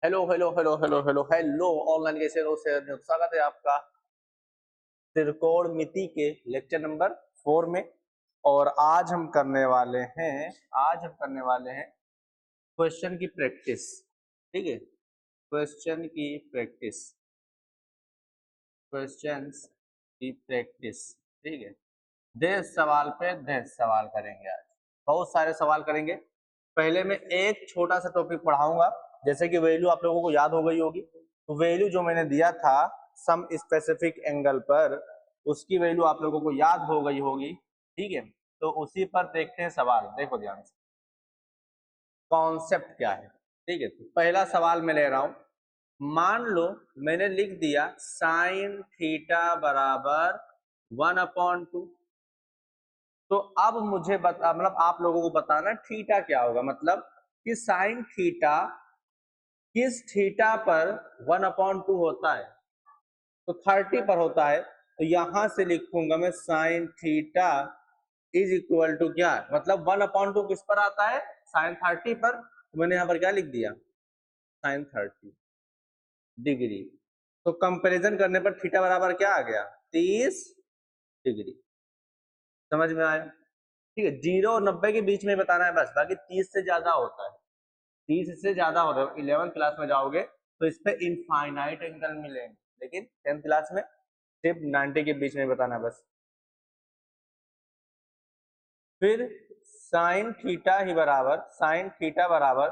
Hello hello hello hello hello hello online कैसे हो स्वागत है आपका त्रिकोणमिति के लेक्चर नंबर 4 में। और आज हम करने वाले हैं क्वेश्चन की प्रैक्टिस। ठीक है, क्वेश्चंस की प्रैक्टिस। ठीक है, 10 सवाल पे 10 सवाल करेंगे। आज बहुत सारे सवाल करेंगे। पहले मैं एक छोटा सा टॉपिक पढ़ाऊंगा, जैसे कि वैल्यू आप लोगों को याद हो गई होगी। तो वैल्यू जो मैंने दिया था सम स्पेसिफिक एंगल पर, उसकी वैल्यू आप लोगों को याद हो गई होगी। ठीक है, तो उसी पर देखते हैं सवाल। देखो ध्यान से, कॉन्सेप्ट क्या है। ठीक है, तो पहला सवाल मैं ले रहा हूं। मान लो मैंने लिख दिया साइन थीटा बराबर 1/2। तो अब मुझे बता, मतलब आप लोगों को बताना थीटा क्या होगा, मतलब कि साइन थीटा किस थीटा पर 1/2 होता है। तो 30 पर होता है। तो यहां से लिखूंगा मैं sine theta is equal to क्या, मतलब 1/2 किस पर आता है, साइन 30 पर। तो मैंने यहाँ पर क्या लिख दिया, साइन 30 डिग्री। तो कंपैरिजन करने पर थीटा बराबर क्या आ गया, 30 डिग्री। समझ में आया। ठीक है, 0 और 90 के बीच में बताना है बस, बाकी 30 से ज्यादा होता है। 30 से ज्यादा होता है 11th क्लास में जाओगे तो इस पे इनफाइनाइट एंगल मिलेंगे, लेकिन 10th क्लास में सिर्फ 90 के बीच में बताना है बस। फिर साइन थीटा बराबर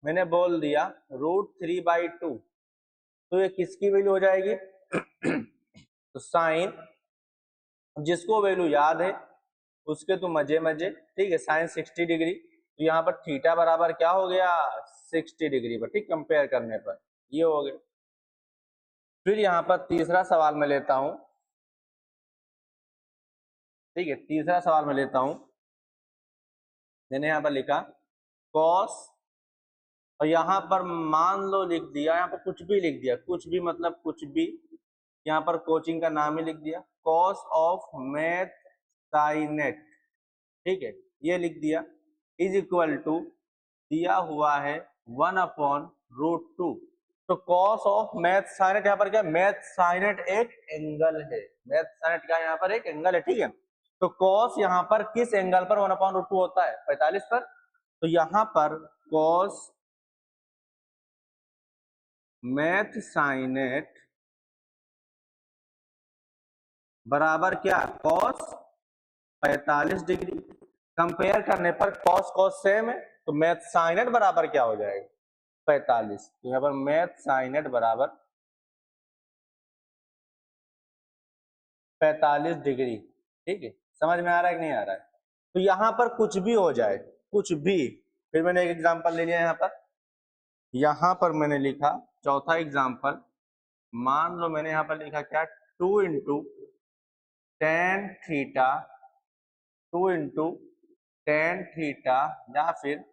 मैंने बोल दिया √3/2। तो ये किसकी वैल्यू हो जाएगी तो साइन, जिसको वैल्यू याद है उसके तो मजे मजे। ठीक है, साइन 60 डिग्री। तो यहाँ पर थीटा बराबर क्या हो गया, 60 डिग्री पर। ठीक, कंपेयर करने पर ये हो गया। फिर यहाँ पर तीसरा सवाल मैं लेता हूं। ठीक है, तीसरा सवाल मैं लेता हूं। मैंने यहाँ पर लिखा कॉस, और यहाँ पर मान लो लिख दिया, यहाँ पर कुछ भी लिख दिया, कुछ भी मतलब कुछ भी। यहाँ पर कोचिंग का नाम ही लिख दिया, कॉस ऑफ मैथ साइनेट। ठीक है, ये लिख दिया इज इक्वल टू, दिया हुआ है 1/√2। तो कॉस ऑफ मैथ साइनेट, यहाँ पर क्या, मैथ साइनेट एक एंगल है। मैथ साइनेट का यहाँ पर एक एंगल है। ठीक है, तो कॉस यहाँ पर किस एंगल पर 1/√2 होता है, 45 पर। तो यहाँ पर कॉस मैथ साइनेट बराबर क्या, कॉस 45 डिग्री। कंपेयर करने पर कॉस कॉस सेम है, तो मैथ साइनेट बराबर क्या हो जाएगा, 45। तो यहाँ पर मैथ साइनेट बराबर 45 डिग्री। ठीक है, समझ में आ रहा है कि नहीं आ रहा है। तो यहाँ पर कुछ भी हो जाए, कुछ भी। फिर मैंने एक एग्जांपल ले लिया यहाँ पर मैंने लिखा चौथा एग्जांपल। मान लो मैंने यहाँ पर लिखा क्या, 2 into tan theta, 2 into tan theta, या फिर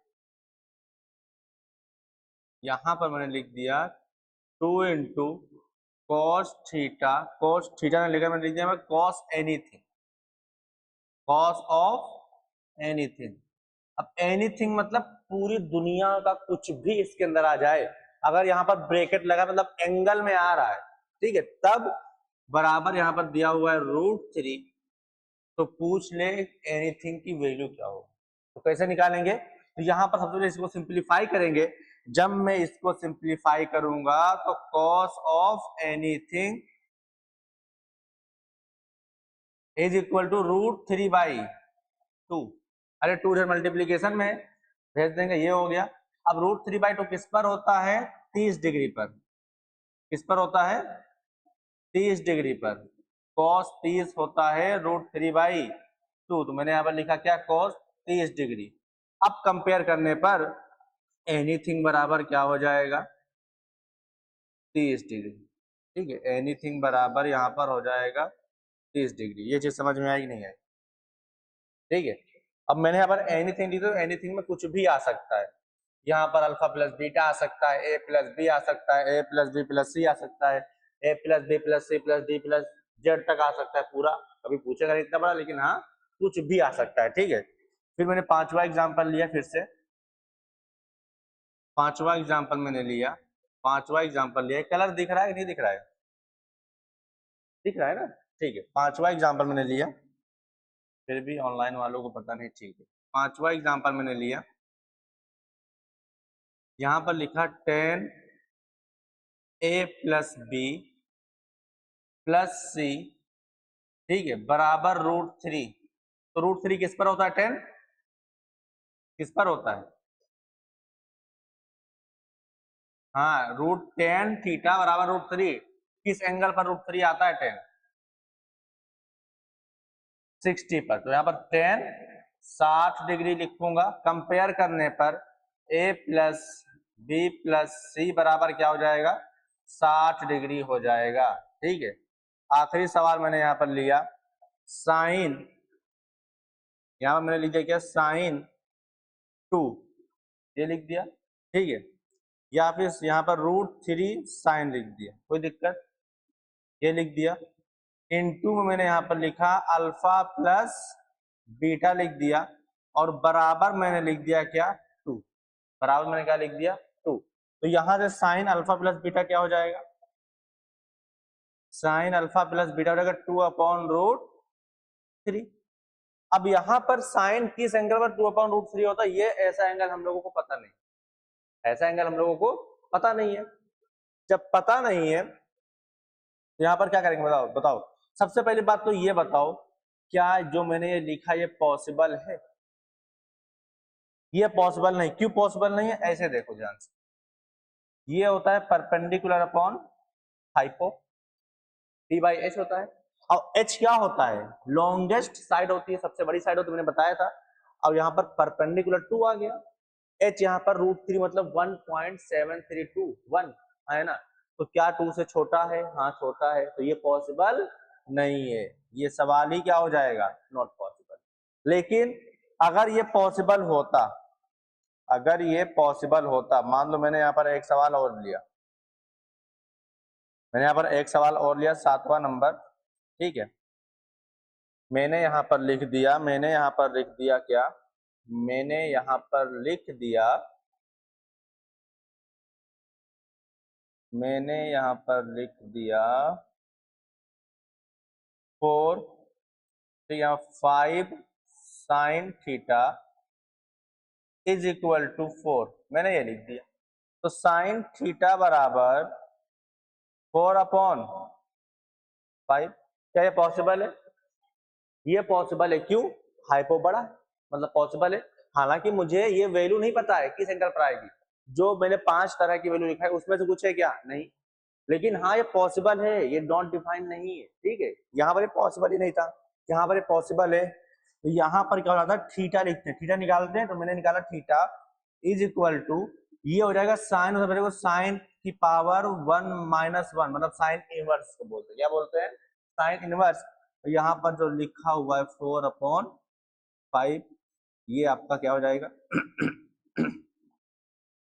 यहाँ पर मैंने लिख दिया 2 into cos theta. Cos theta ने लिखा, मैंने लिख दिया cos anything, cos of anything. अब एनीथिंग मतलब पूरी दुनिया का कुछ भी इसके अंदर आ जाए। अगर यहाँ पर ब्रैकेट लगा मतलब एंगल में आ रहा है, ठीक है, तब बराबर यहाँ पर दिया हुआ है √3। तो पूछ ले एनीथिंग की वैल्यू क्या हो। तो कैसे निकालेंगे, तो यहाँ पर सबसे पहले इसको सिंप्लीफाई करेंगे। जब मैं इसको सिंप्लीफाई करूंगा तो cos of anything is equal to √3/2। अरे 2 इधर मल्टीप्लीकेशन में भेज देंगे, ये हो गया। अब √3/2 किस पर होता है, 30 डिग्री पर। किस पर होता है, 30 डिग्री पर। cos 30 होता है √3/2। तो मैंने यहाँ पर लिखा क्या, cos 30 डिग्री। अब कंपेयर करने पर एनीथिंग बराबर क्या हो जाएगा, 30 डिग्री। ठीक है, एनीथिंग बराबर यहाँ पर हो जाएगा 30 डिग्री। ये चीज समझ में आई नहीं आई। ठीक है, अब मैंने यहाँ पर एनीथिंग दी, तो एनीथिंग में कुछ भी आ सकता है। यहाँ पर अल्फा प्लस बीटा आ सकता है, ए प्लस बी आ सकता है, A plus B plus C आ सकता है, A plus B plus C plus D plus Z तक आ सकता है पूरा। कभी पूछेगा नहीं इतना बड़ा, लेकिन हाँ कुछ भी आ सकता है। ठीक है, फिर मैंने पांचवा एग्जाम्पल लिया। फिर से पांचवा एग्जाम्पल मैंने लिया, पांचवा एग्जांपल लिया, कलर दिख रहा है कि नहीं दिख रहा है? दिख रहा है ना, ठीक है। पांचवा एग्जांपल मैंने लिया, फिर भी ऑनलाइन वालों को पता नहीं, ठीक है। पांचवा एग्जांपल मैंने लिया, यहां पर लिखा 10a प्लस बी प्लस सी, ठीक है, बराबर √3। तो √3 किस पर होता है? 10 किस पर होता है? हाँ, √10 थीटा बराबर √3। किस एंगल पर √3 आता है? 10 60 पर। तो यहाँ पर 10 60 डिग्री लिखूंगा। कंपेयर करने पर a प्लस बी प्लस सी बराबर क्या हो जाएगा? 60 डिग्री हो जाएगा, ठीक है। आखिरी सवाल मैंने यहाँ पर लिया साइन, यहाँ पर मैंने लिख दिया क्या? साइन 2, ये लिख दिया, ठीक है। या फिर यहाँ पर √3 साइन लिख दिया, कोई दिक्कत, ये लिख दिया। इनटू में मैंने यहाँ पर लिखा अल्फा प्लस बीटा लिख दिया, और बराबर मैंने लिख दिया क्या? 2। बराबर मैंने क्या लिख दिया? 2। तो यहां से साइन अल्फा प्लस बीटा क्या हो जाएगा? साइन अल्फा प्लस बीटा हो जाएगा 2/√3। अब यहां पर साइन किस एंगल पर 2/√3 होता है? ये ऐसा एंगल हम लोगों को पता नहीं, ऐसा एंगल हम लोगों को पता नहीं है। जब पता नहीं है तो यहाँ पर क्या करेंगे? बताओ बताओ। सबसे पहली बात तो ये बताओ, क्या जो मैंने ये लिखा ये पॉसिबल है? ये पॉसिबल नहीं। क्यों पॉसिबल नहीं है? ऐसे देखो ध्यान से, ये होता है परपेंडिकुलर अपॉन हाइपो, d/h होता है। और h क्या होता है? लॉन्गेस्ट साइड होती है, सबसे बड़ी साइड होती है, मैंने बताया था। अब यहाँ पर परपेंडिकुलर 2 आ गया, h यहाँ पर √3 मतलब 1.7321 है ना। तो क्या 2 से छोटा है? हाँ छोटा है, तो ये पॉसिबल नहीं है। ये सवाल ही क्या हो जाएगा? Not possible. लेकिन अगर ये पॉसिबल होता, अगर ये पॉसिबल होता, मान लो मैंने यहाँ पर एक सवाल और लिया, मैंने यहाँ पर एक सवाल और लिया 7वां नंबर, ठीक है। मैंने यहाँ पर लिख दिया, मैंने यहाँ पर लिख दिया क्या? मैंने यहाँ पर लिख दिया, मैंने यहाँ पर लिख दिया 4, तो यहाँ 5 sine theta is equal to 4, मैंने ये लिख दिया। तो साइन थीटा बराबर 4/5, क्या ये पॉसिबल है? ये पॉसिबल है। क्यों? हाइपो बड़ा है, मतलब पॉसिबल है। हालांकि मुझे ये वैल्यू नहीं पता है किस एंगल पर आएगी, जो मैंने 5 तरह की वैल्यू लिखा है उसमें से कुछ है क्या? नहीं। लेकिन हाँ ये पॉसिबल है, ये नॉट डिफाइंड नहीं है, ठीक है। यहाँ पर ये पॉसिबल ही नहीं था, यहाँ पर ये पॉसिबल है। तो यहाँ पर क्या हो जाता है? थीटा लिखते हैं, थीटा निकालते हैं। तो मैंने निकाला थीटा इज इक्वल टू, ये हो जाएगा साइन, साइन की पावर 1 - 1, मतलब साइन इनवर्स को बोलते हैं। क्या बोलते हैं? Sine inverse. तो यहाँ पर जो लिखा हुआ है 4/5, ये आपका क्या हो जाएगा?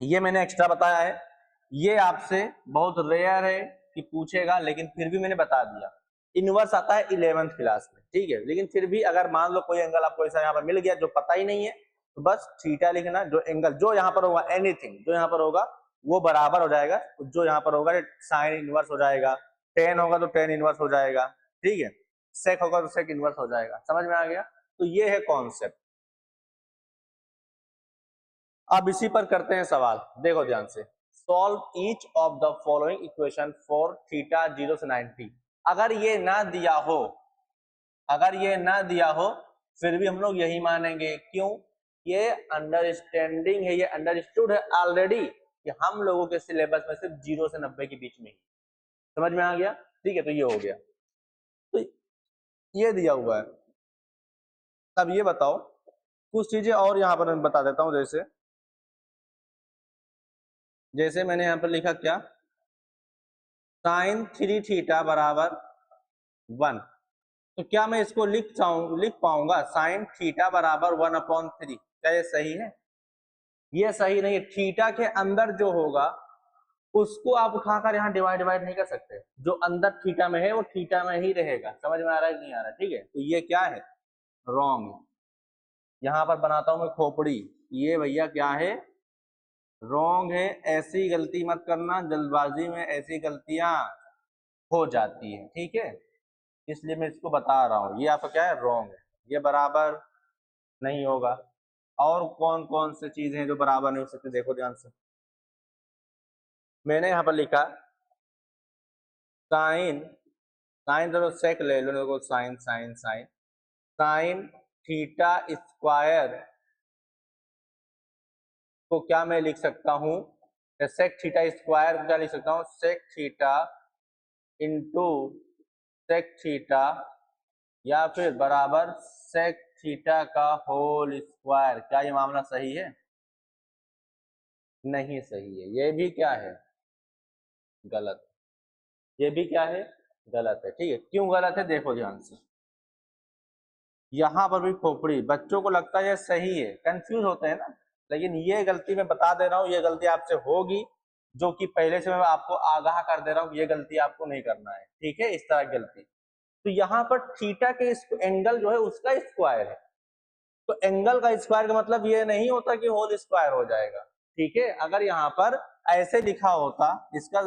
ये मैंने एक्स्ट्रा बताया है, ये आपसे बहुत रेयर है कि पूछेगा, लेकिन फिर भी मैंने बता दिया। इनवर्स आता है 11th क्लास में, ठीक है। लेकिन फिर भी अगर मान लो कोई एंगल आपको ऐसा यहाँ पर मिल गया जो पता ही नहीं है, तो बस थीटा लिखना। जो एंगल जो यहाँ पर होगा, एनीथिंग जो यहाँ पर होगा वो बराबर हो जाएगा, जो यहाँ पर होगा साइन इनवर्स हो जाएगा, टेन होगा तो टेन इनवर्स हो जाएगा, ठीक है। सेक होगा तो सेक इनवर्स हो जाएगा। समझ में आ गया? तो ये है कॉन्सेप्ट। अब इसी पर करते हैं सवाल, देखो ध्यान से। Solve each of the following equation for theta 0 से 90। अगर ये ना दिया हो, अगर ये ना दिया हो, फिर भी हम लोग यही मानेंगे। क्यों? ये अंडरस्टैंडिंग है, ये अंडरस्टूड है ऑलरेडी कि हम लोगों के सिलेबस में सिर्फ 0 से 90 के बीच में ही। समझ में आ गया? ठीक है, तो ये हो गया, तो ये दिया हुआ है। अब ये बताओ कुछ चीजें और यहाँ पर मैं बता देता हूं। जैसे जैसे मैंने यहाँ पर लिखा क्या? साइन 3 थीटा बराबर 1। तो क्या मैं इसको लिख पाऊंगा साइन थीटा बराबर 1/3? क्या ये सही है? ये सही नहीं है। थीटा के अंदर जो होगा उसको आप उठाकर यहाँ डिवाइड नहीं कर सकते। जो अंदर थीटा में है वो थीटा में ही रहेगा। समझ में आ रहा है नहीं आ रहा है? ठीक है, तो ये क्या है? रॉन्ग है। यहाँ पर बनाता हूं मैं खोपड़ी, ये भैया क्या है? रॉन्ग है, ऐसी गलती मत करना, जल्दबाजी में ऐसी गलतियां हो जाती है, ठीक है, इसलिए मैं इसको बता रहा हूँ। ये आपका क्या है, रॉन्ग है, ये बराबर नहीं होगा। और कौन कौन से चीजें हैं जो बराबर नहीं हो सकते, देखो ध्यान से। मैंने यहाँ पर लिखा साइन, साइन तो सेक ले लो, देखो sine sine sine, sine theta square को क्या मैं लिख सकता हूँ, सेक थीटा स्क्वायर को क्या लिख सकता हूँ, sec theta into sec theta, या फिर बराबर सेक थीटा का होल स्क्वायर। क्या ये मामला सही है? नहीं सही है, ये भी क्या है, गलत। ये भी क्या है, गलत है, ठीक है। क्यों गलत है, देखो ध्यान से। यहां पर भी खोपड़ी, बच्चों को लगता है ये सही है, कंफ्यूज होते हैं ना, लेकिन ये गलती मैं बता दे रहा हूँ, ये गलती आपसे होगी, जो कि पहले से मैं आपको आगाह कर दे रहा हूँ, ये गलती आपको नहीं करना है, ठीक है, इस तरह की गलती। तो यहाँ पर थीटा के एंगल जो है उसका स्क्वायर है, तो एंगल का स्क्वायर का मतलब ये नहीं होता कि होल स्क्वायर हो जाएगा, ठीक है। अगर यहाँ पर ऐसे लिखा होता, इसका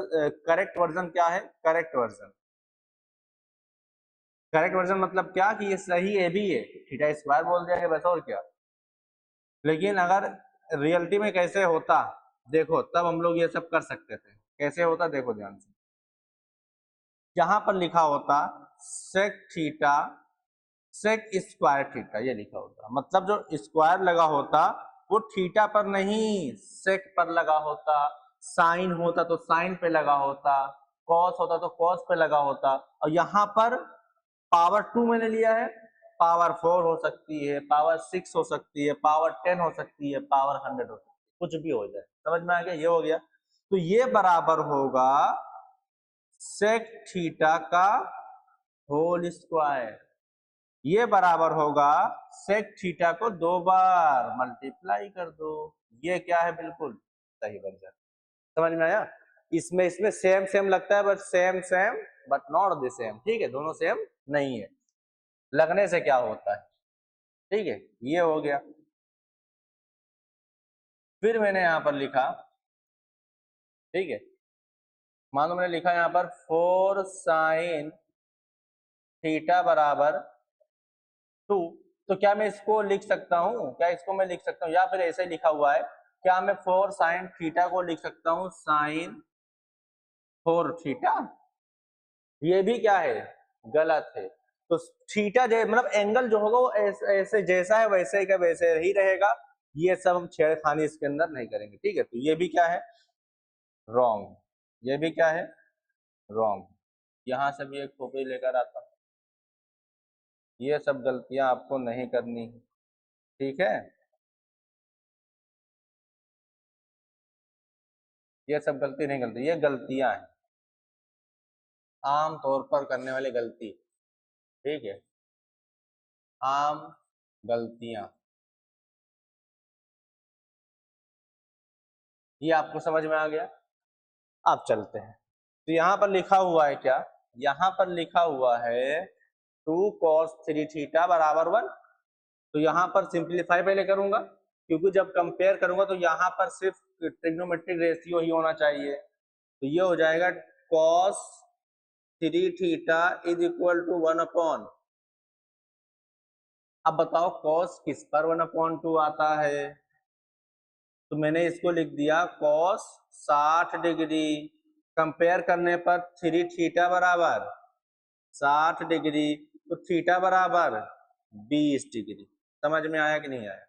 करेक्ट वर्जन क्या है, करेक्ट वर्जन, करेक्ट वर्जन मतलब क्या कि ये सही है भी है, थीटा स्क्वायर बोल दिया गया, बस और क्या। लेकिन अगर रियलिटी में कैसे होता, देखो तब हम लोग ये सब कर सकते थे, कैसे होता देखो ध्यान से। यहां पर लिखा होता sec theta sec square theta, ये लिखा होता, मतलब जो स्क्वायर लगा होता वो थीटा पर नहीं सेक पर लगा होता, साइन होता तो साइन पे लगा होता, कॉस होता तो कॉस पे लगा होता, और यहाँ पर पावर 2 मैंने लिया है, पावर 4 हो सकती है, पावर 6 हो सकती है, पावर 10 हो सकती है, पावर 100 हो सकती है, कुछ भी हो जाए, समझ में आ गया, ये हो गया। तो ये बराबर होगा सेक थीटा का होल स्क्वायर, ये बराबर होगा सेक थीटा को 2 बार मल्टीप्लाई कर दो, ये क्या है, बिल्कुल सही बन जाए। समझ में आया? इसमें इसमें सेम सेम लगता है, but same same but not the same, ठीक है, दोनों सेम नहीं है, लगने से क्या होता है, ठीक है, ये हो गया। फिर मैंने यहां पर लिखा, ठीक है, मान लो मैंने लिखा यहां पर 4 साइन थीटा बराबर 2, तो क्या मैं इसको लिख सकता हूं, क्या इसको मैं लिख सकता हूं, या फिर ऐसे लिखा हुआ है, क्या मैं 4 साइन थीटा को लिख सकता हूं साइन 4 थीटा, ये भी क्या है, गलत है। तो थीटा मतलब एंगल जो होगा वो ऐसे जैसा है वैसे का वैसे ही रहेगा, ये सब हम छेड़खानी इसके अंदर नहीं करेंगे, ठीक है। तो ये भी क्या है, रॉन्ग, ये भी क्या है, रॉन्ग। यहां से भी एक खोपड़ी लेकर आता हूं, ये सब गलतियां आपको नहीं करनी, ठीक है, ये सब गलती नहीं करती, ये गलतियां हैं, आम तौर पर करने वाली गलती, ठीक है, आम गलतियां, ये आपको समझ में आ गया। अब चलते हैं, तो यहाँ पर लिखा हुआ है क्या, यहाँ पर लिखा हुआ है 2 cos 3 थीटा बराबर 1, तो यहाँ पर सिंप्लीफाई पहले करूंगा, क्योंकि जब कंपेयर करूंगा तो यहाँ पर सिर्फ ट्रिग्नोमेट्रिक रेशियो ही होना चाहिए, तो ये हो जाएगा cos 3 theta is equal to 1/, अब बताओ cos किस पर 1/2 आता है, तो मैंने इसको लिख दिया cos 60 डिग्री, कंपेयर करने पर 3 थीटा बराबर 60 डिग्री, तो थीटा बराबर 20 डिग्री, समझ में आया कि नहीं आया,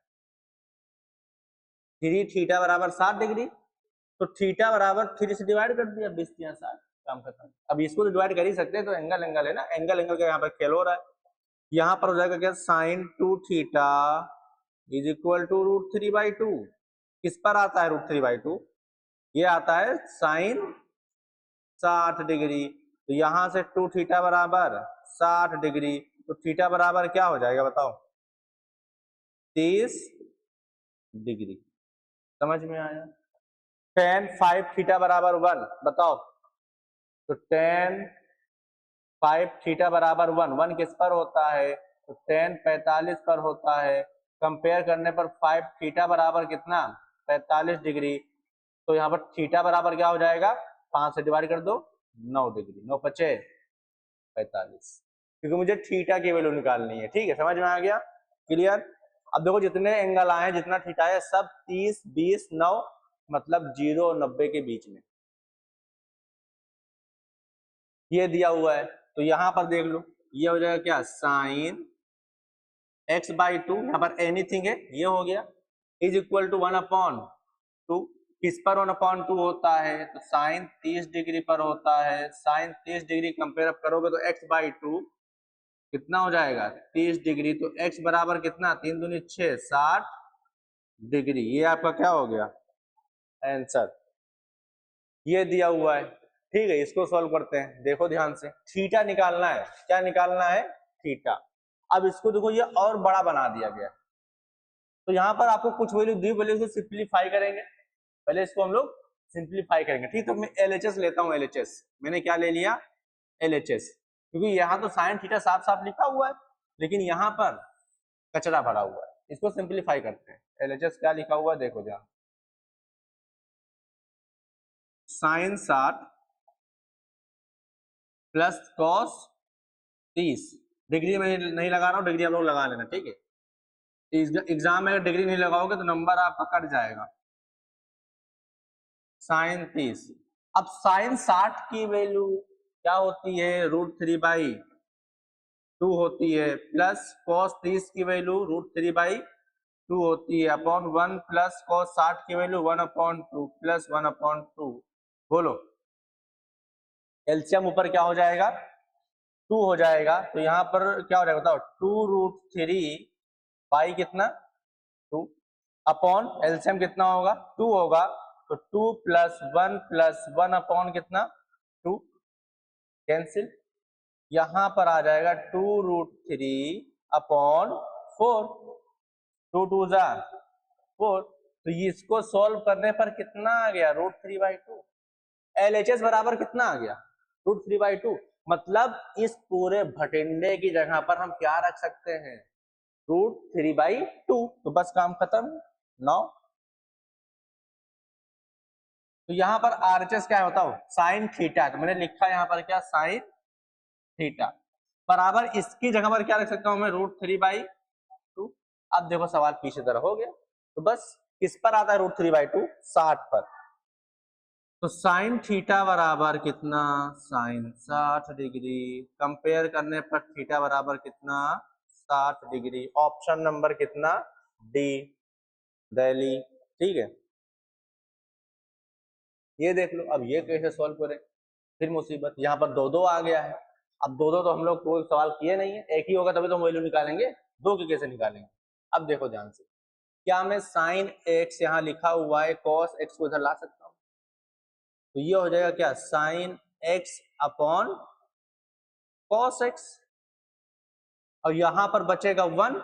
3 थीटा बराबर 60 डिग्री, तो थीटा बराबर 3 से डिवाइड कर दिया, 20 या 60, काम खत्म। अब इसको तो डिवाइड कर ही सकते हैं, तो एंगल एंगल है ना, एंगल एंगल का यहाँ पर खेल हो रहा है, यहाँ पर हो जाएगा क्या, sine 2 theta is equal to √3/2, किस पर आता है √3/2, ये आता है साइन 60 डिग्री, तो यहां से 2 थीटा बराबर 60 डिग्री, तो थीटा बराबर क्या हो जाएगा बताओ, 30 डिग्री, समझ में आया। tan 5 थीटा बराबर 1, बताओ, तो tan 5 थीटा बराबर 1 किस पर होता है, तो tan 45 पर होता है, कंपेयर करने पर 5 थीटा बराबर कितना, 45 डिग्री, तो यहाँ पर थीटा बराबर क्या हो जाएगा, 5 से डिवाइड कर दो, 9 डिग्री, 9 पचे 45, क्योंकि मुझे थीटा की वैल्यू निकालनी है। ठीक है, समझ में आ गया, क्लियर। अब देखो जितने एंगल आए, जितना थीटा है, सब 30, 20, 9, मतलब 0 और 90 के बीच में ये दिया हुआ है। तो यहां पर देख लो, ये हो जाएगा क्या, साइन x/2, यहाँ पर एनीथिंग है, ये हो गया, इज इक्वल टू 1/2। किस पर 1/2 होता है, तो साइन 30 डिग्री पर होता है। साइन 30 डिग्री कंपेयर अप करोगे तो x/2 कितना हो जाएगा, 30 डिग्री। तो x बराबर कितना, 3 दूनी 6, 60 डिग्री। ये आपका क्या हो गया आंसर, ये दिया हुआ है। ठीक है, इसको सॉल्व करते हैं। देखो ध्यान से, थीटा निकालना है, क्या निकालना है, थीटा। अब इसको देखो, ये और बड़ा बना दिया गया, तो यहाँ पर आपको कुछ वैल्यू दी, वैल्यू को सिंप्लीफाई करेंगे। पहले इसको हम लोग सिंप्लीफाई करेंगे। ठीक, तो मैं LHS लेता हूँ। LHS मैंने क्या ले लिया, LHS, क्योंकि यहाँ तो साइन थीटा साफ साफ लिखा हुआ है, लेकिन यहाँ पर कचरा भरा हुआ है। इसको सिंप्लीफाई करते हैं। LHS क्या लिखा हुआ है, देखो ध्यान, साइन 60 प्लस कॉस 30। डिग्री में नहीं लगा रहा हूँ, डिग्री आप लोग लगा लेना। ठीक है, एग्जाम में अगर डिग्री नहीं लगाओगे तो नंबर आपका कट जाएगा। साइन 30, अब साइन 60 की वैल्यू क्या होती है, √3/2 होती है, प्लस कॉस 30 की वैल्यू √3/2 होती है, अपॉन 1 प्लस कॉस 60 की वैल्यू 1/2 प्लस 1/2। बोलो एलसीएम ऊपर क्या हो जाएगा, 2 हो जाएगा। तो यहाँ पर क्या हो जाएगा बताओ, 2√3 कितना, 2, अपॉन एलसीएम कितना होगा, 2 होगा। तो 2 + 1 + 1 अपॉन कितना, 2, कैंसिल। यहां पर आ जाएगा 2√3/4, 2 × 2 = 4। तो इसको सॉल्व करने पर कितना आ गया, √3/2। LHS बराबर कितना आ गया, √3/2। मतलब इस पूरे भटिंडे की जगह पर हम क्या रख सकते हैं, √3/2। तो बस काम खत्म। 9, तो यहाँ पर RHS क्या है बताओ, साइन थीटा। तो मैंने लिखा यहाँ पर क्या, साइन थीटा बराबर, इसकी जगह पर क्या रख सकता हूं मैं, √3/2। अब देखो सवाल पीछे तरह हो गया। तो बस किस पर आता है √3/2, 60 पर। तो साइन थीटा बराबर कितना, साइन 60 डिग्री। कंपेयर करने पर थीटा बराबर कितना, 60 डिग्री। ऑप्शन नंबर कितना, डी, दिल्ली। ठीक है, ये देख लो। अब ये कैसे सॉल्व करें, फिर मुसीबत, यहाँ पर 2 2 आ गया है। अब 2 2 तो हम लोग कोई सवाल किए नहीं है, एक ही होगा तभी तो हम वैल्यू निकालेंगे, 2 की कैसे निकालेंगे। अब देखो ध्यान से, क्या मैं साइन x यहाँ लिखा हुआ है, कॉस x को इधर ला सकता हूँ। तो ये हो जाएगा क्या, sine x upon cos x। और यहां पर बचेगा 1,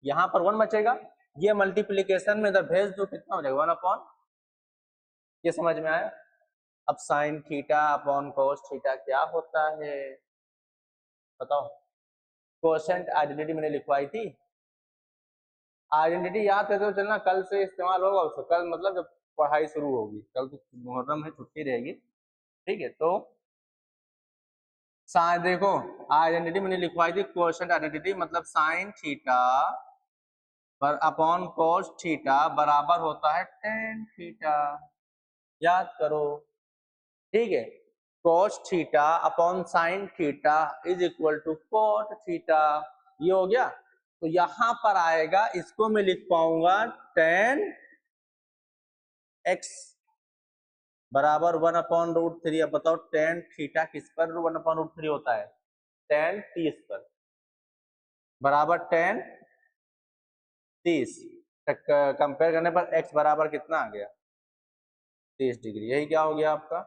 यहां पर 1 बचेगा, ये मल्टीप्लीकेशन में इधर भेज दो, कितना हो जाएगा, 1/। ये समझ में आया। अब sine theta upon cos theta क्या होता है बताओ। कोसेंट आइडेंटिटी मैंने लिखवाई थी, आइडेंटिटी याद करते हो चलना, कल से इस्तेमाल होगा उसका, कल मतलब जब पढ़ाई शुरू होगी, कल तो मुहर्रम है, छुट्टी रहेगी। ठीक है, तो देखो आइडेंटिटी मैंने लिखवाई थी, कोसेंट आइडेंटिटी, मतलब साइन थीटा पर अपॉन कॉस थीटा बराबर होता है टेन थीटा। याद करो, ठीक है, cos theta upon sine theta is equal to cot theta. ये हो गया। तो यहां पर आएगा, इसको मैं लिख पाऊंगा tan x बराबर 1/√3। अब बताओ tan थीटा किस पर 1/√3 होता है, tan 30 पर, बराबर tan 30। कंपेयर करने पर x बराबर कितना आ गया, 30 डिग्री। यही क्या हो गया आपका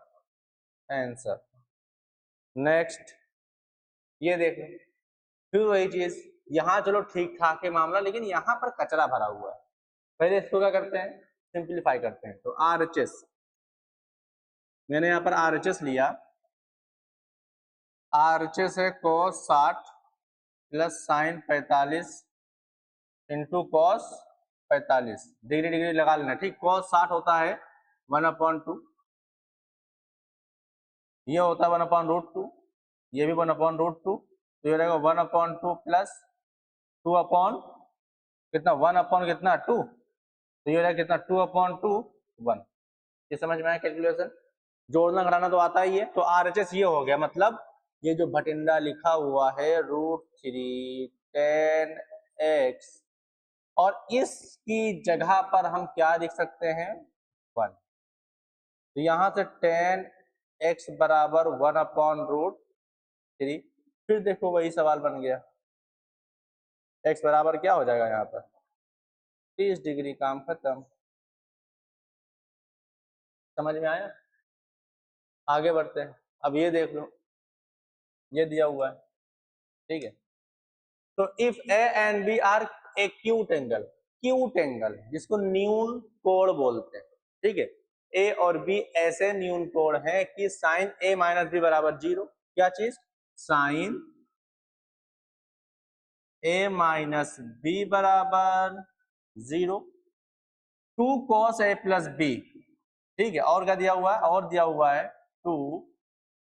आंसर। नेक्स्ट, ये देखो, फिर वही चीज, यहाँ चलो ठीक ठाक है मामला, लेकिन यहाँ पर कचरा भरा हुआ है। पहले इसको क्या करते हैं, सिंप्लीफाई करते हैं। तो RHS, मैंने यहाँ पर RHS लिया। RHS है cos 60 plus sign 45 into cos 45, degree degree लगा लेना। ठीक, cos 60 होता है 1/2, ये होता है 1/√2, ये भी 1/√2, तो ये रहेगा 1/2 प्लस 2 कितना 1 कितना 2, तो ये रहेगा कितना 2/2 1। ये समझ में आया कैलकुलेशन? जोड़ना घटाना तो आता ही है। तो RHS ये हो गया, मतलब ये जो भटिंडा लिखा हुआ है √3 10x, और इसकी जगह पर हम क्या लिख सकते हैं 1। तो यहां से 10x बराबर 1/√3। फिर देखो वही सवाल बन गया, x बराबर क्या हो जाएगा यहाँ पर 30 डिग्री, काम खत्म। समझ में आया? आगे बढ़ते हैं। अब ये देख लो, ये दिया हुआ है, ठीक है। तो if A and B are acute angle जिसको न्यून कोण बोलते हैं, ठीक है। ए और बी ऐसे न्यून कोण है कि साइन ए माइनस बी बराबर 0। क्या चीज? साइन ए माइनस बी बराबर 0, 2 cos ए प्लस बी, ठीक है। और क्या दिया हुआ है? और दिया हुआ है 2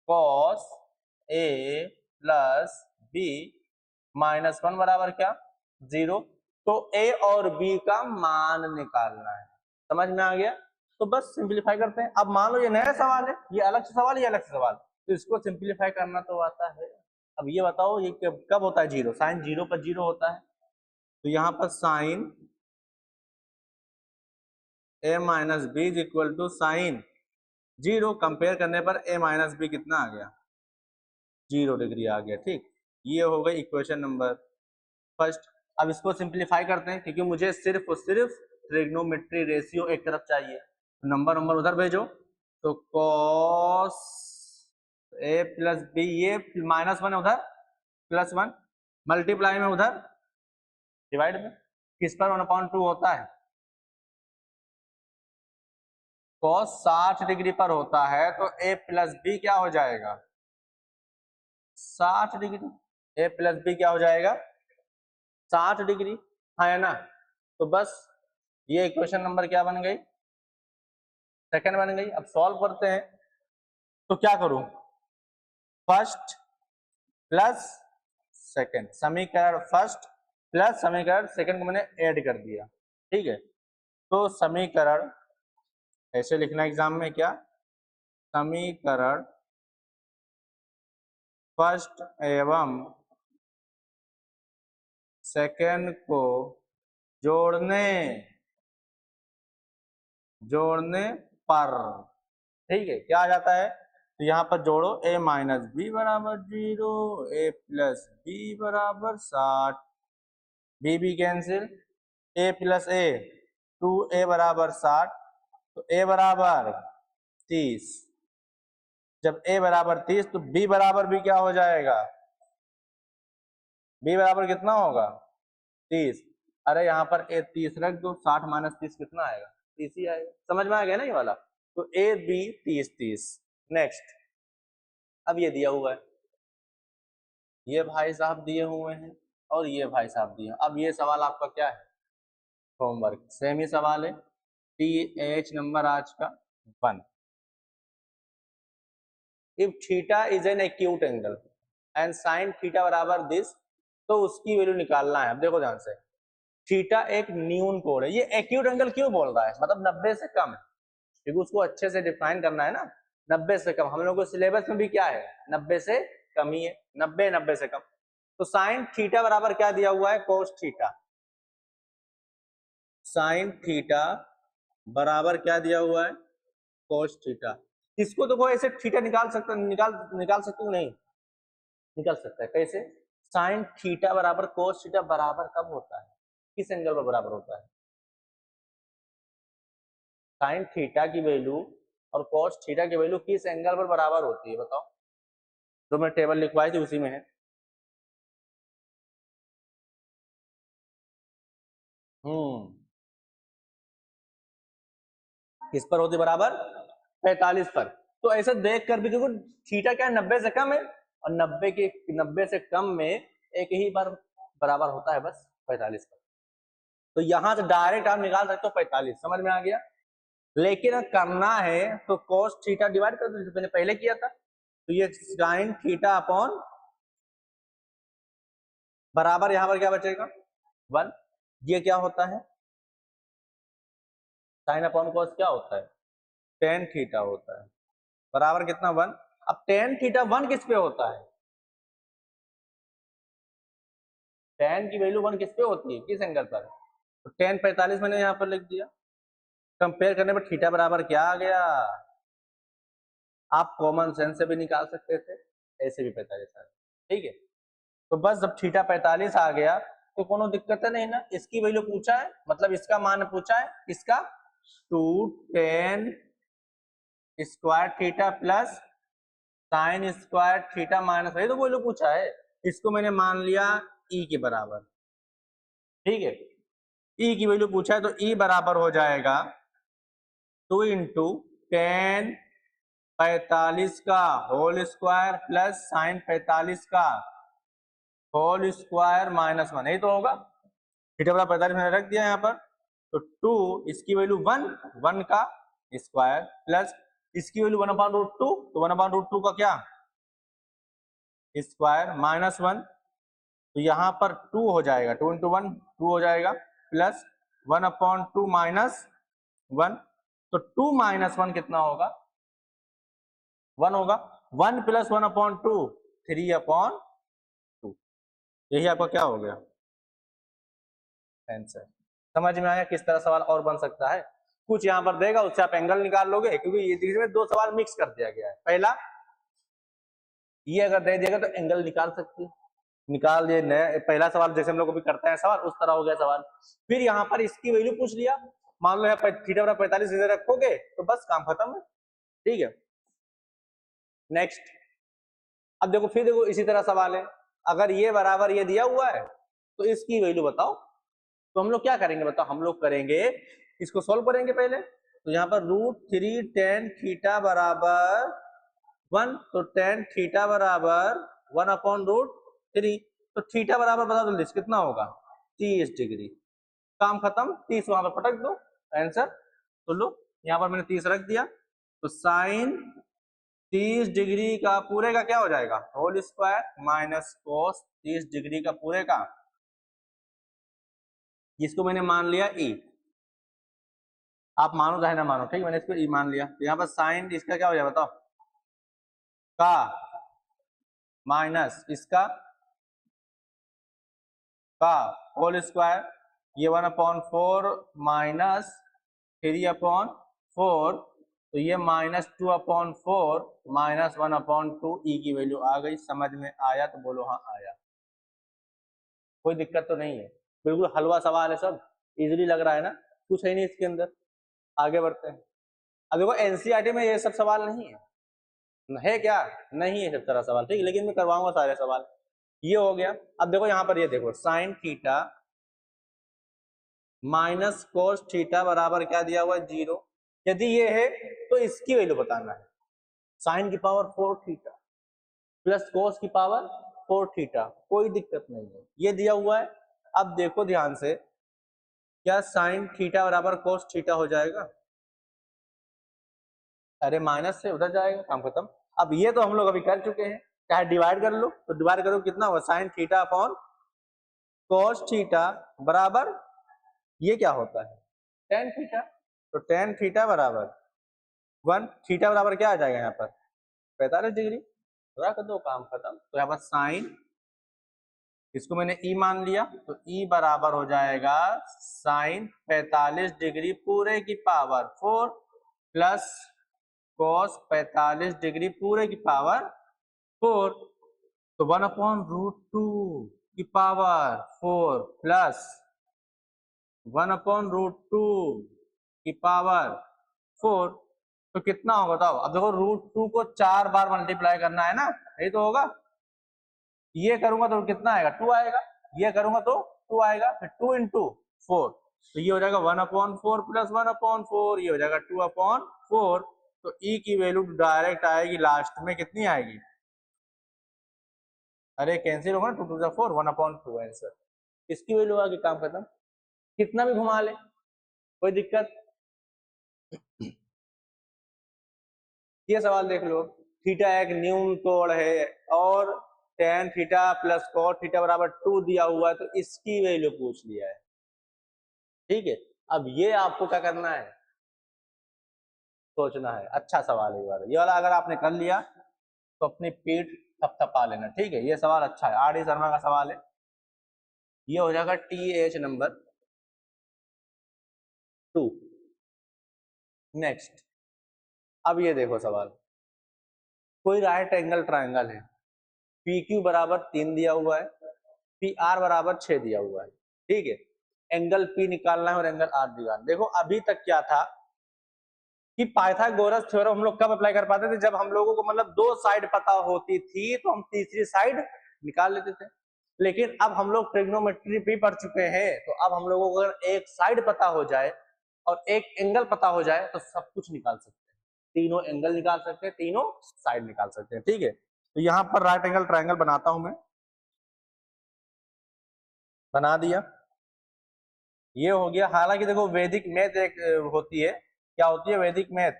cos ए प्लस बी -1 बराबर क्या 0। तो ए और बी का मान निकालना है। समझ में आ गया? तो बस सिंपलीफाई करते हैं। अब मान लो ये नया सवाल है, ये अलग से सवाल, ये अलग से सवाल, तो इसको सिंपलीफाई करना तो आता है। अब ये बताओ ये कब होता है 0? साइन 0 पर 0 होता है। तो यहाँ पर sine A minus B is equal to sine 0, compare करने पर ए माइनस बी कितना आ गया 0 डिग्री आ गया, ठीक। ये हो गई इक्वेशन नंबर फर्स्ट। अब इसको सिंपलीफाई करते हैं, क्योंकि मुझे सिर्फ और सिर्फ ट्रिग्नोमेट्री रेशियो एक तरफ चाहिए। नंबर उधर भेजो। तो cos ए प्लस बी, ये -1 है उधर, +1 मल्टीप्लाई में उधर डिवाइड में, किस पर 1/2 होता है? cos 60 डिग्री पर होता है, तो a प्लस बी क्या हो जाएगा 60 डिग्री। a प्लस बी क्या हो जाएगा 60 डिग्री, है ना? तो बस ये इक्वेशन नंबर क्या बन गई, सेकंड बन गई। अब सॉल्व करते हैं। तो क्या करूं, फर्स्ट प्लस सेकंड, समीकरण फर्स्ट प्लस समीकरण सेकंड को मैंने ऐड कर दिया, ठीक है। तो समीकरण ऐसे लिखना एग्जाम में, क्या समीकरण फर्स्ट एवं सेकंड को जोड़ने पर, ठीक है, क्या आ जाता है? तो यहाँ पर जोड़ो a माइनस बी बराबर 0, a प्लस बी बराबर 60, B cancel, a plus A 2a बराबर 60, तो a बराबर 30। जब a बराबर 30 तो b बराबर भी क्या हो जाएगा, b बराबर कितना होगा 30। अरे यहाँ पर a 30 रख दो, 60 माइनस 30 कितना आएगा 30 ही आएगा। समझ में आ गया ना ये वाला? तो a b 30 30। नेक्स्ट, अब ये दिया हुआ है, ये भाई साहब दिए हुए हैं और ये भाई साहब दिए। अब ये सवाल आपका क्या है, होमवर्क, सेम ही सवाल है। TH नंबर आज का 1। If theta is an acute angle and sine theta बराबर दिस, तो उसकी वैल्यू निकालना है। अब देखो ध्यान से, थीटा एक न्यून कोण है। ये एक्यूट एंगल क्यों बोल रहा है, मतलब 90 से कम है, क्योंकि उसको अच्छे से डिफाइन करना है ना। 90 से कम, हम लोग को सिलेबस में भी क्या है 90 से कम ही है, 90 से कम। तो साइन थीटा बराबर क्या दिया हुआ है कोस थीटा, साइन थीटा बराबर क्या दिया हुआ है कोस थीटा। इसको तो कोई ऐसे थीटा निकाल सकता, निकाल सकते हो नहीं, निकल सकता है। कैसे? साइन थीटा बराबर कोस थीटा बराबर कब होता है, किस एंगल पर बराबर होता है? साइन थीटा की वैल्यू और कोस थीटा की वैल्यू किस एंगल पर बराबर होती है बताओ? जो मैं टेबल लिखवाई थी उसी में है। किस पर होती बराबर 45 पर। तो ऐसे देख कर भी देखो, थीटा क्या 90 से कम है, और 90 से कम में एक ही बार बराबर होता है बस 45 पर। तो यहां से डायरेक्ट आप निकाल सकते हो 45। समझ में आ गया? लेकिन अगर करना है तो cos थीटा डिवाइड कर दो, जैसे मैंने पहले किया था। तो ये sin थीटा अपॉन बराबर यहां पर क्या बचेगा 1। ये क्या होता है साइन अपॉन कॉस क्या होता है टेन थीटा होता है, बराबर कितना 1। अब टेन थीटा 1 किस पे होता है, टेन की वैल्यू 1 किस पे होती है, किस एंगल पर। तो टेन 45 मैंने यहाँ पर लिख दिया। कंपेयर करने पर थीटा बराबर क्या आ गया, आप कॉमन सेंस से भी निकाल सकते थे, ऐसे भी 45 आ गया, ठीक है। तो बस जब थीटा 45 आ गया तो कोनो दिक्कत है नहीं ना, इसकी वैल्यू पूछा है, मतलब इसका मान पूछा है, इसका 2 ten square theta plus sine square theta minus, वही तो वैल्यू पूछा है। इसको मैंने मान लिया ई के बराबर, ठीक है। ई की वैल्यू पूछा है तो ई बराबर हो जाएगा 2 इंटू टेन 45 का होल स्क्वायर प्लस साइन 45 का होल स्क्वायर माइनस 1, यही तो होगा। थीटा बराबर 45 मैंने रख दिया यहाँ पर। तो 2 इसकी वैल्यू 1 का स्क्वायर प्लस इसकी वैल्यू 1/√2, तो 1/√2 का क्या स्क्वायर माइनस 1। तो यहाँ पर 2 हो जाएगा, 2 इंटू 1 2 हो जाएगा, प्लस 1/2 माइनस 1। तो 2 माइनस 1 कितना होगा 1 होगा। 1 प्लस 1/2 3/2, यही आपका क्या हो गया आंसर। समझ में आया किस तरह सवाल और बन सकता है। कुछ यहाँ पर देगा उससे आप एंगल निकाल लोगे, क्योंकि ये दो सवाल मिक्स कर दिया गया है। पहला ये अगर दे दिएगा तो एंगल निकाल सकते हैं, निकाल दिए। नया पहला सवाल जैसे हम लोग भी करते हैं सवाल, उस तरह हो गया सवाल। फिर यहाँ पर इसकी वैल्यू पूछ लिया, मान लो यहाँ थीटा बराबर 45 इधर रखोगे तो बस काम खत्म है, ठीक है। नेक्स्ट, अब देखो फिर देखो इसी तरह सवाल है, अगर ये बराबर ये दिया हुआ है तो इसकी वैल्यू बताओ। तो हम लोग क्या करेंगे बताओ, हम लोग करेंगे इसको सॉल्व करेंगे पहले। तो यहाँ पर √3 टेन थीटा बराबर 1, तो टेन थीटा बराबर 1/√3। तो थीटा बराबर बता दो कितना होगा 30 डिग्री, काम खत्म। 30 वहां पर पटक दो आंसर। तो लो यहाँ पर मैंने 30 रख दिया, तो साइन 30 डिग्री का पूरे का क्या हो जाएगा whole square minus cos 30 degree का पूरे का, जिसको मैंने मान लिया ई। आप मानो चाहे ना मानो, ठीक है, मैंने इसको ई मान लिया। तो यहाँ पर साइन इसका क्या हो जाएगा बताओ का माइनस इसका का होल स्क्वायर, ये 1/4 माइनस 3/4, तो ये -2/4 माइनस 1/2 ई की वैल्यू आ गई। समझ में आया तो बोलो हाँ आया, कोई दिक्कत तो नहीं है, बिल्कुल हलवा सवाल है, सब इजीली लग रहा है ना, कुछ है नहीं इसके अंदर। आगे बढ़ते हैं। अब देखो एनसीईआरटी में ये सब सवाल नहीं है क्या, नहीं है सब तरह सवाल, ठीक है, लेकिन मैं करवाऊंगा सारे सवाल। ये हो गया। अब देखो यहाँ पर ये देखो sine theta minus cos theta बराबर क्या दिया हुआ है 0। यदि ये है तो इसकी वैल्यू बताना है, साइन की पावर 4 थीटा प्लस कोस की पावर 4 थीटा, कोई दिक्कत नहीं है, ये दिया हुआ है। अब देखो ध्यान से, क्या साइन थीटा बराबर कोस थीटा हो जाएगा, अरे माइनस से उधर जाएगा, काम खत्म। अब ये तो हम लोग अभी कर चुके हैं, चाहे डिवाइड कर लो, तो डिवाइड करो कितना होगा sine theta upon cos theta बराबर ये क्या होता है टेन थीटा। तो टेन थीटा बराबर 1, थीटा बराबर क्या आ जाएगा यहाँ पर 45 डिग्री, रख दो काम खत्म। तो यहाँ पर साइन, इसको मैंने ई मान लिया, तो ई बराबर हो जाएगा साइन 45 डिग्री पूरे की पावर 4 प्लस कॉस 45 डिग्री पूरे की पावर 4। तो 1/√2 की पावर 4 प्लस 1/√2 की पावर 4, तो कितना होगा बताओ। अब देखो √2 को 4 बार मल्टीप्लाई करना है ना, यही तो होगा। ये करूंगा तो कितना आएगा 2 आएगा, ये करूंगा तो 2 आएगा, फिर 2 इंटू 4, तो ये हो जाएगा 1/4 प्लस 1/4, ये हो जाएगा 2/4। तो ई की वैल्यू डायरेक्ट आएगी लास्ट में, कितनी आएगी, अरे कैंसिल होगा ना, 2 2 4 1/2 आंसर। इसकी वैल्यू आगे काम खत्म, कितना भी घुमा ले कोई दिक्कत ये सवाल देख लो, थीटा एक न्यून कोण है और tan theta plus cot theta बराबर 2 दिया हुआ है, तो इसकी वैल्यू पूछ लिया है। ठीक है, अब ये आपको क्या करना है, सोचना है। अच्छा सवाल है ये वाला, ये वाला अगर आपने कर लिया तो अपनी पीठ थपथपा लेना। ठीक है, ये सवाल अच्छा है, आर डी शर्मा का सवाल है। ये हो जाएगा TH नंबर 2। नेक्स्ट, अब ये देखो सवाल, कोई राइट एंगल ट्रायंगल है, PQ बराबर 3 दिया हुआ है, PR बराबर 6 दिया हुआ है। ठीक है, एंगल P निकालना है और एंगल R निकालना। देखो अभी तक क्या था कि पाइथागोरस थ्योरम हम लोग कब अप्लाई कर पाते थे, जब हम लोगों को मतलब दो साइड पता होती थी तो हम तीसरी साइड निकाल लेते थे। लेकिन अब हम लोग ट्रिग्नोमेट्री भी पढ़ चुके हैं, तो अब हम लोगों को अगर एक साइड पता हो जाए और एक एंगल पता हो जाए तो सब कुछ निकाल सकते हैं। तीनों एंगल निकाल सकते हैं, तीनों साइड निकाल सकते हैं। ठीक है, तो यहाँ पर राइट एंगल ट्रायंगल बनाता हूं मैं, बना दिया। ये हो गया। हालांकि देखो वैदिक मैथ एक होती है, क्या होती है वैदिक मैथ,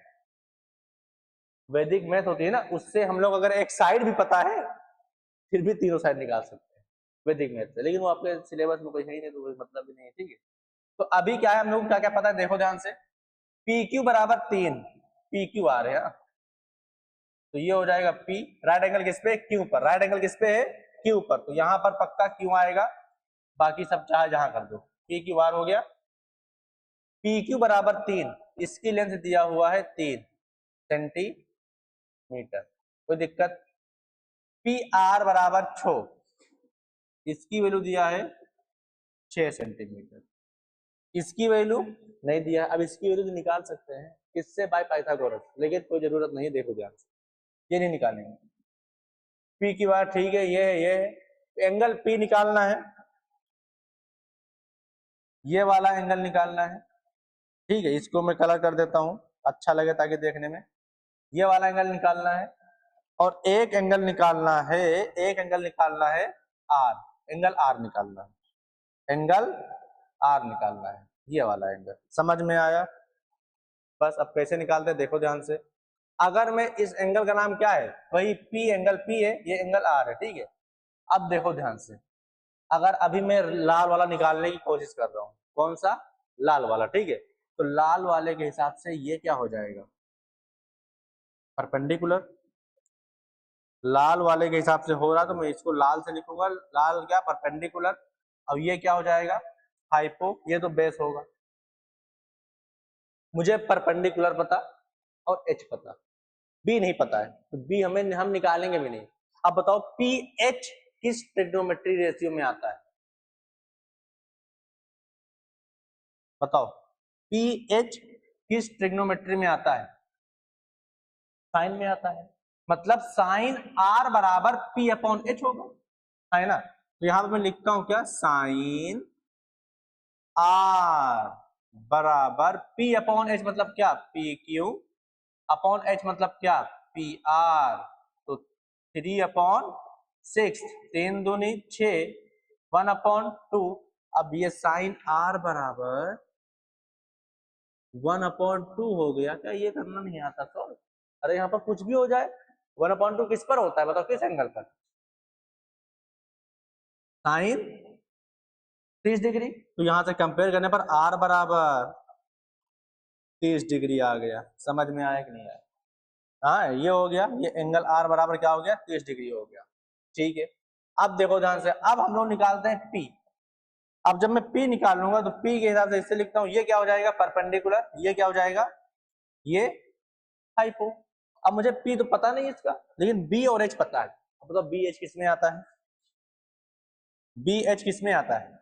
वैदिक मैथ होती है ना, उससे हम लोग अगर एक साइड भी पता है फिर भी तीनों साइड निकाल सकते हैं वैदिक मैथ से, लेकिन वो आपके सिलेबस में कोई है ही नहीं तो कोई मतलब भी नहीं है। ठीक है, तो अभी क्या है, हम लोग क्या क्या पता है, देखो ध्यान से, PQ बराबर 3, PQ आ रहे हैं, तो ये हो जाएगा P, राइट एंगल किस पे, Q पर, राइट एंगल किस पे है, Q पर, तो यहां पर पक्का Q आएगा, बाकी सब चाहे जहां कर दो। PQR हो गया। PQ बराबर 3, इसकी लेंथ दिया हुआ है 3 सेंटीमीटर, कोई दिक्कत। PR बराबर 6, इसकी वैल्यू दिया है 6 सेंटीमीटर, इसकी वैल्यू नहीं दिया। अब इसकी वैल्यू निकाल सकते हैं किससे, बाय पाइथागोरस, लेकिन कोई जरूरत नहीं है, देखो ध्यान से, ये नहीं निकालेंगे। P की बात ठीक है, ये है, ये है, एंगल P निकालना है, ये वाला एंगल निकालना है। ठीक है, इसको मैं कलर कर देता हूं, अच्छा लगे ताकि देखने में, ये वाला एंगल निकालना है और एक एंगल निकालना है, एक एंगल निकालना है R, एंगल R निकालना है, एंगल R निकालना है, ये वाला एंगल। समझ में आया? बस अब कैसे निकालते हैं देखो ध्यान से। अगर मैं इस एंगल का नाम क्या है, वही P, एंगल P है, ये एंगल R है। ठीक है, अब देखो ध्यान से, अगर अभी मैं लाल वाला निकालने की कोशिश कर रहा हूं, कौन सा, लाल वाला। ठीक है, तो लाल वाले के हिसाब से ये क्या हो जाएगा, परपेंडिकुलर, लाल वाले के हिसाब से हो रहा तो मैं इसको लाल से लिखूंगा, लाल क्या, परपेंडिकुलर। अब ये क्या हो जाएगा, हाइपो, ये तो बेस होगा। मुझे परपेंडिकुलर पता और एच पता, बी नहीं पता है, तो बी हम निकालेंगे भी नहीं। अब बताओ पी एच किस ट्रिग्नोमेट्री रेशियो में आता है, बताओ पी एच किस ट्रिग्नोमेट्री में आता है, साइन में आता है, मतलब साइन आर बराबर पी अपॉन एच होगा, है ना। तो यहां पर मैं लिखता हूं क्या, साइन आर बराबर पी अपॉन एच, मतलब क्या, पी क्यू, अपॉन एच मतलब क्या, पी आर, तो 3/6, 3 दूनी 6, 1/2। अब ये साइन आर बराबर 1/2 हो गया। क्या ये करना नहीं आता सर? अरे यहाँ पर कुछ भी हो जाए, 1/2 किस पर होता है बताओ, किस एंगल पर, साइन 30 डिग्री। तो यहां से कंपेयर करने पर आर बराबर 30 डिग्री आ गया। समझ में आया कि नहीं आया? हाँ, ये हो गया, ये एंगल आर बराबर क्या हो गया, 30 डिग्री हो गया। ठीक है, अब देखो ध्यान से, अब हम लोग निकालते हैं पी। अब जब मैं पी निकाल लूंगा तो पी के हिसाब से इससे लिखता हूं, ये क्या हो जाएगा, परपेंडिकुलर, ये क्या हो जाएगा, ये हाइपो। अब मुझे पी तो पता नहीं इसका, लेकिन बी और एच पता है। अब बताओ बी एच किस में आता है, बी एच किस में आता है,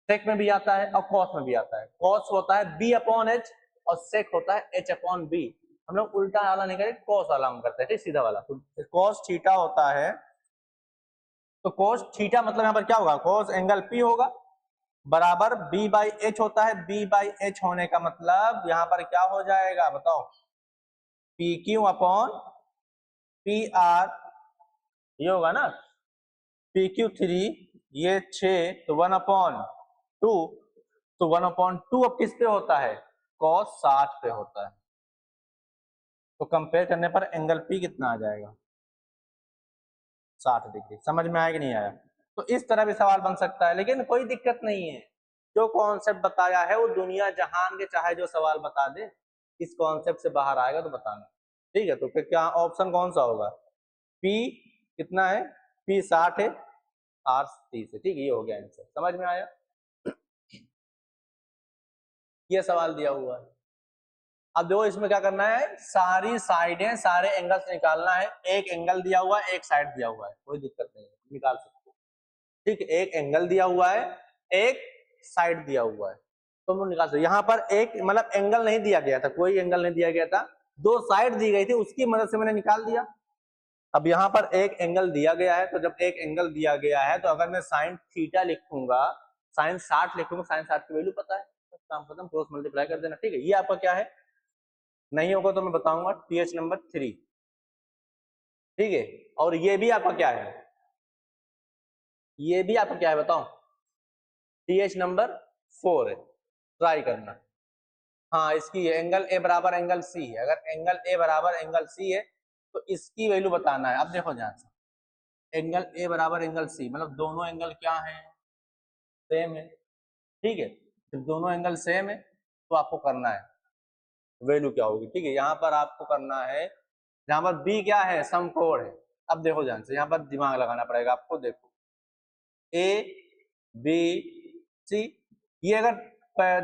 सेक में भी आता है और कॉस में भी आता है। कॉस होता है बी अपॉन एच और सेक होता है एच अपॉन बी। हम लोग उल्टा वाला नहीं करते, कॉस वाला हम करते हैं, सीधा वाला। तो कॉस थीटा होता है, तो कॉस थीटा मतलब यहाँ पर क्या होगा, कॉस एंगल पी होगा, बराबर बी बाई एच होता है। बी बाई एच होने का मतलब यहाँ पर क्या हो जाएगा बताओ, P Q upon P R, ये होगा ना, पी क्यू 3, ये 6, तो 1/2, तो 1/2 अब किस पे होता है, cos 60 पे होता है। तो कंपेयर करने पर एंगल P कितना आ जाएगा, 60 डिग्री। समझ में आया कि नहीं आया? तो इस तरह भी सवाल बन सकता है, लेकिन कोई दिक्कत नहीं है, जो कॉन्सेप्ट बताया है वो दुनिया जहान के चाहे जो सवाल बता दे, इस कॉन्सेप्ट से बाहर आएगा तो बताना। ठीक है, तो फिर क्या ऑप्शन कौन सा होगा, P कितना है, P 60 है, R 30 है। ठीक है, ये हो गया आंसर। समझ में आया? ये सवाल दिया हुआ है। अब देखो इसमें क्या करना है, सारी साइडें सारे एंगल्स निकालना है। एक एंगल दिया हुआ है, एक साइड दिया हुआ है, कोई दिक्कत नहीं है, निकाल सकते हो। ठीक है, एक एंगल दिया हुआ है, एक साइड दिया हुआ है, तो हम निकाल सकते। यहाँ पर एक मतलब एंगल नहीं दिया गया था, कोई एंगल नहीं दिया गया था, दो साइड दी गई थी, उसकी मदद से मैंने निकाल दिया। अब यहाँ पर एक एंगल दिया गया है, तो जब एक एंगल दिया गया है तो अगर मैं साइन थीटा लिखूंगा, साइन 60 लिखूंगा, साइन 60 की वैल्यू पता है, काम खत्म, क्रॉस मल्टीप्लाई कर देना। ठीक है, ये आपका क्या है, नहीं होगा तो मैं बताऊंगा, TH नंबर 3। ठीक है, और ये भी आपका क्या है, ये भी आपका क्या है बताओ, TH नंबर 4 है। ट्राई करना। हाँ, इसकी एंगल ए बराबर एंगल सी है, अगर एंगल ए बराबर एंगल सी है तो इसकी वैल्यू बताना है। अब देखो ध्यान से, एंगल ए बराबर एंगल सी मतलब दोनों एंगल क्या है, सेम है। ठीक है, जब दोनों एंगल सेम है तो आपको करना है वैल्यू क्या होगी। ठीक है, यहाँ पर आपको करना है, यहाँ पर बी क्या है, समकोण है। अब देखो ध्यान से, यहाँ पर दिमाग लगाना पड़ेगा आपको। देखो ए बी सी, ये अगर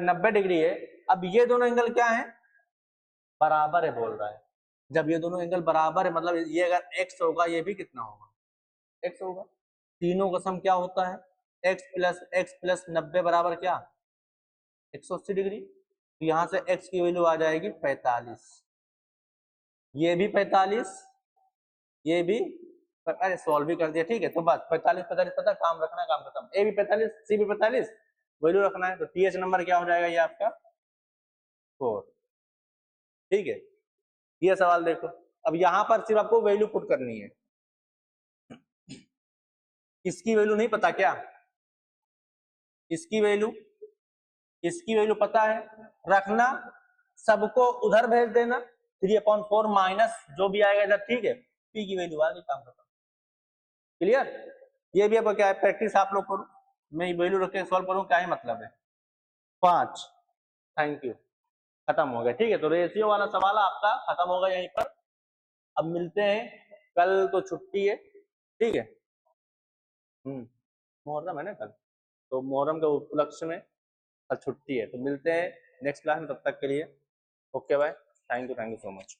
90 डिग्री है, अब ये दोनों एंगल क्या है, बराबर है बोल रहा है। जब ये दोनों एंगल बराबर है मतलब ये अगर एक्स होगा, ये भी कितना होगा, एक्स होगा। तीनों का सम क्या होता है, एक्स प्लस 90 बराबर क्या, 180 डिग्री। तो यहाँ से एक्स की वैल्यू आ जाएगी 45, ये भी 45, ये भी, अरे सॉल्व भी कर दिया। ठीक है, तो बस 45 45 पता, काम रखना, काम खत्म। ए भी 45, सी भी 45, वैल्यू रखना है। तो TH नंबर क्या हो जाएगा, ये आपका 4। ठीक है, ये सवाल देखो। अब यहाँ पर सिर्फ आपको वैल्यू पुट करनी है, इसकी वैल्यू नहीं पता क्या, इसकी वैल्यू, इसकी वैल्यू पता है, रखना, सबको उधर भेज देना, 3/4 माइनस जो भी आएगा इधर। ठीक है, पी की वैल्यू आ गई, काम खत्म। क्लियर? ये भी अब क्या है, प्रैक्टिस आप लोग करो, मैं वैल्यू रख के सॉल्व करूँ, क्या ही मतलब है। 5, थैंक यू, खत्म हो गया। ठीक है, तो रेशियो वाला सवाल आपका खत्म होगा यहीं पर। अब मिलते हैं, कल तो छुट्टी है। ठीक है, मुहर्रम है ना कल, तो मुहर्रम के उपलक्ष्य में कल छुट्टी है, तो मिलते हैं नेक्स्ट क्लास में, तब तक के लिए okay bye, thank you so much.